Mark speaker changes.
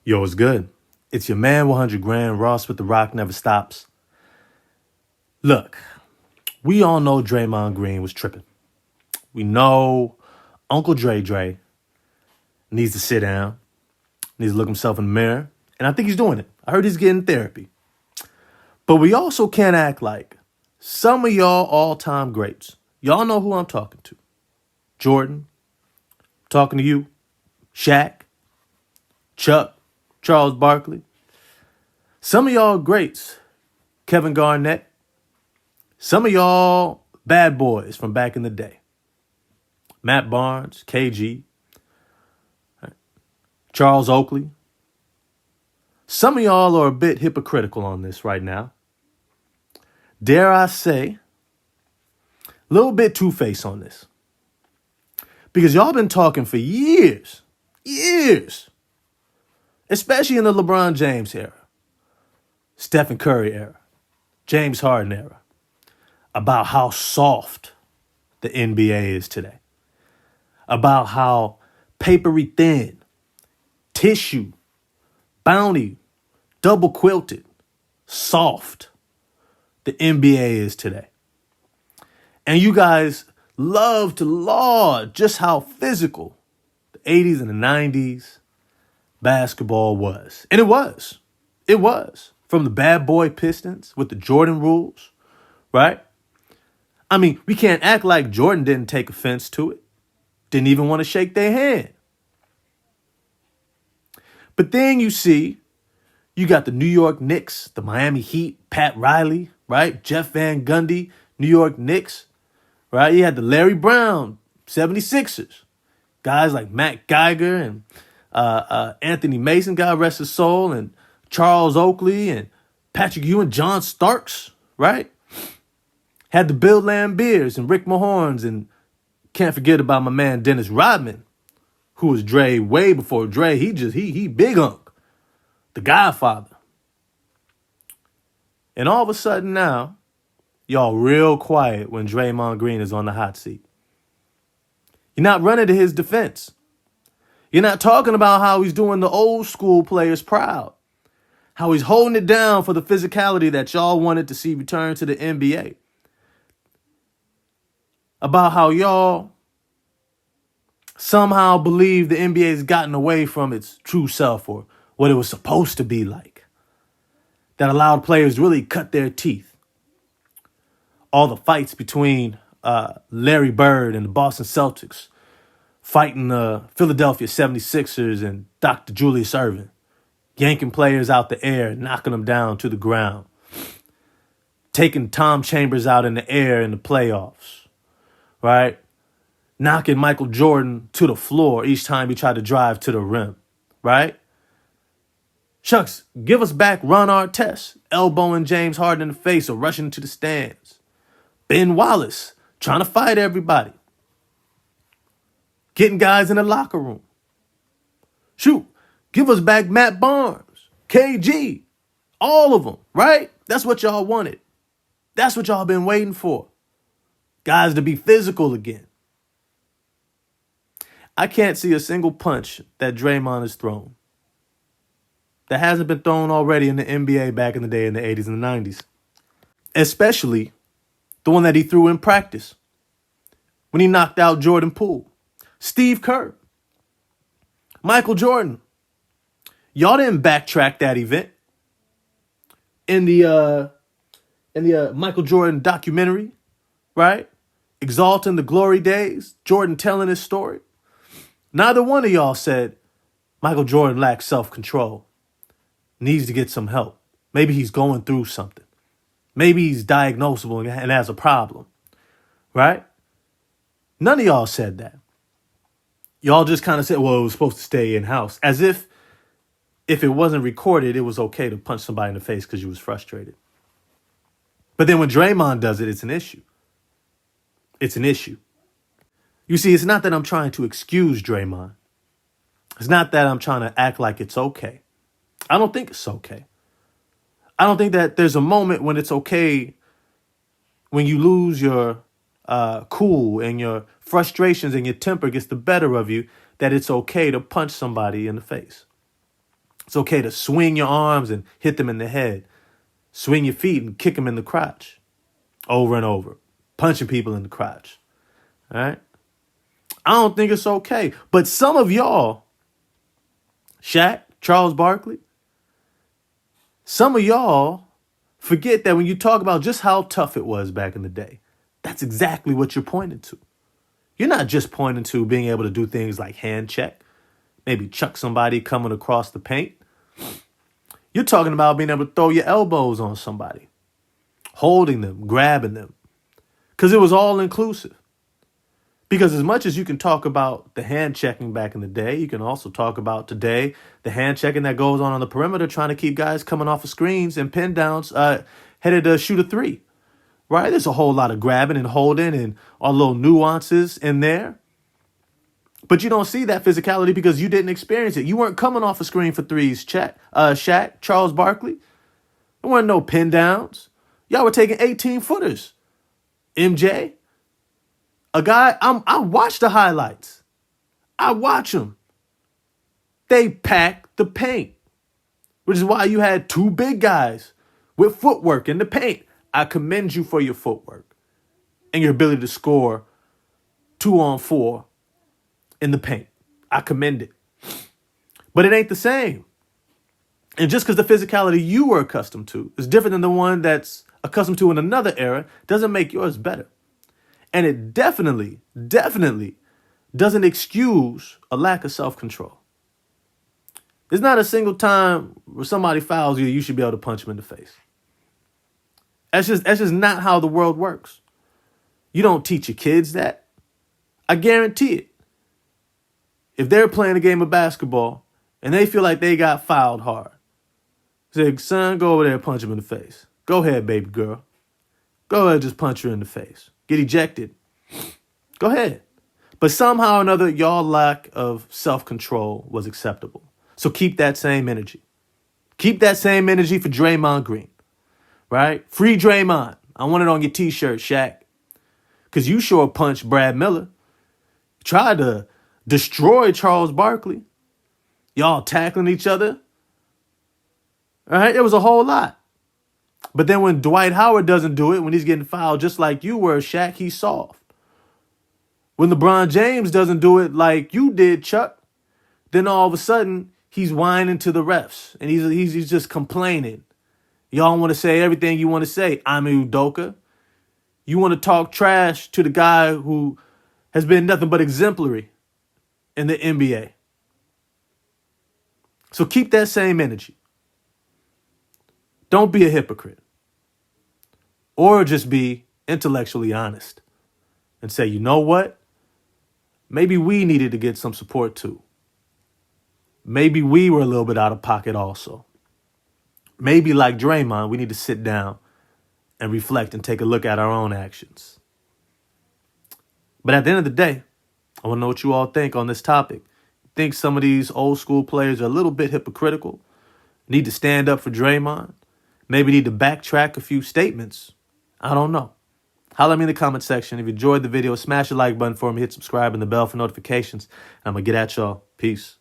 Speaker 1: Yo, it's good. It's your man, 100 grand, Ross with the Rock Never Stops. Look, we all know Draymond Green was tripping. We know Uncle Dre needs to sit down, needs to look himself in the mirror, and I think he's doing it. I heard he's getting therapy. But we also can't act like some of y'all all-time greats. Y'all know who I'm talking to. Jordan, talking to you, Shaq, Chuck, Charles Barkley. Some of y'all greats, Kevin Garnett. Some of y'all bad boys from back in the day. Matt Barnes, KG, Charles Oakley. Some of y'all are a bit hypocritical on this right now. Dare I say, a little bit two-faced on this. Because y'all been talking for years, especially in the LeBron James era, Stephen Curry era, James Harden era, about how soft the NBA is today, about how papery thin, tissue, bounty, double quilted, soft the NBA is today. And you guys love to laud just how physical the 80s and the 90s basketball was. And it was. It was. From the bad boy Pistons with the Jordan rules, right? I mean, we can't act like Jordan didn't take offense to it. Didn't even want to shake their hand. But then you see, you got the New York Knicks, the Miami Heat, Pat Riley, right? Jeff Van Gundy, New York Knicks, right? You had the Larry Brown, 76ers. Guys like Matt Geiger and Anthony Mason, God rest his soul, and Charles Oakley and Patrick Ewing, John Starks, right? Had the Bill Lambiers and Rick Mahorns, and can't forget about my man Dennis Rodman, who was Dre way before Dre. He big unk, the Godfather. And all of a sudden now, y'all real quiet when Draymond Green is on the hot seat. You're not running to his defense. You're not talking about how he's doing the old school players proud, how he's holding it down for the physicality that y'all wanted to see return to the NBA. About how y'all somehow believe the NBA has gotten away from its true self or what it was supposed to be like. That allowed players to really cut their teeth. All the fights between Larry Bird and the Boston Celtics, fighting the Philadelphia 76ers and Dr. Julius Erving, yanking players out the air, knocking them down to the ground, taking Tom Chambers out in the air in the playoffs, right? Knocking Michael Jordan to the floor each time he tried to drive to the rim, right? Shucks, give us back Ron Artest, elbowing James Harden in the face or rushing into the stands. Ben Wallace, trying to fight everybody. Getting guys in the locker room. Shoot, give us back Matt Barnes, KG, all of them, right? That's what y'all wanted. That's what y'all been waiting for. Guys to be physical again. I can't see a single punch that Draymond has thrown that hasn't been thrown already in the NBA back in the day in the 80s and the 90s. Especially the one that he threw in practice when he knocked out Jordan Poole, Steve Kerr, Michael Jordan. Y'all didn't backtrack that event in the Michael Jordan documentary, right? Exalting the glory days, Jordan telling his story. Neither one of y'all said Michael Jordan lacks self-control, needs to get some help. Maybe he's going through something. Maybe he's diagnosable and has a problem, right? None of y'all said that. Y'all just kind of said, well, it was supposed to stay in-house, as if it wasn't recorded, it was okay to punch somebody in the face because you was frustrated. But then when Draymond does it, it's an issue. It's an issue. You see, it's not that I'm trying to excuse Draymond. It's not that I'm trying to act like it's okay. I don't think it's okay. I don't think that there's a moment when it's okay when you lose your cool and your frustrations and your temper gets the better of you, that it's okay to punch somebody in the face. It's okay to swing your arms and hit them in the head. Swing your feet and kick them in the crotch. Over and over. Punching people in the crotch. All right? I don't think it's okay. But some of y'all, Shaq, Charles Barkley, some of y'all forget that when you talk about just how tough it was back in the day, that's exactly what you're pointing to. You're not just pointing to being able to do things like hand check, maybe chuck somebody coming across the paint. You're talking about being able to throw your elbows on somebody, holding them, grabbing them, because it was all inclusive. Because as much as you can talk about the hand checking back in the day, you can also talk about today the hand checking that goes on the perimeter, trying to keep guys coming off of screens and pin downs headed to shoot a three. Right? There's a whole lot of grabbing and holding and all little nuances in there. But you don't see that physicality because you didn't experience it. You weren't coming off a screen for threes, Shaq, Charles Barkley. There weren't no pin downs. Y'all were taking 18-footers. MJ. A guy, I watch the highlights. I watch them. They pack the paint, which is why you had two big guys with footwork in the paint. I commend you for your footwork and your ability to score 2-on-4 in the paint. I commend it. But it ain't the same. And just because the physicality you were accustomed to is different than the one that's accustomed to in another era doesn't make yours better. And it definitely doesn't excuse a lack of self-control. There's not a single time where somebody fouls you, you should be able to punch them in the face. That's just not how the world works. You don't teach your kids that. I guarantee it. If they're playing a game of basketball and they feel like they got fouled hard, say, son, go over there and punch him in the face. Go ahead, baby girl. Go ahead and just punch her in the face. Get ejected. Go ahead. But somehow or another, y'all lack of self-control was acceptable. So keep that same energy. Keep that same energy for Draymond Green. Right? Free Draymond. I want it on your t-shirt, Shaq. Because you sure punched Brad Miller. Tried to destroy Charles Barkley. Y'all tackling each other. All right? It was a whole lot. But then when Dwight Howard doesn't do it, when he's getting fouled just like you were, Shaq, he's soft. When LeBron James doesn't do it like you did, Chuck, then all of a sudden he's whining to the refs and he's just complaining. Y'all want to say everything you want to say. Ime Udoka. You want to talk trash to the guy who has been nothing but exemplary in the NBA. So keep that same energy. Don't be a hypocrite. Or just be intellectually honest and say, you know what? Maybe we needed to get some support too. Maybe we were a little bit out of pocket also. Maybe like Draymond, we need to sit down and reflect and take a look at our own actions. But at the end of the day, I want to know what you all think on this topic. Think some of these old school players are a little bit hypocritical? Need to stand up for Draymond? Maybe need to backtrack a few statements? I don't know. Holler at me in the comment section. If you enjoyed the video, smash the like button for me. Hit subscribe and the bell for notifications. I'm going to get at y'all. Peace.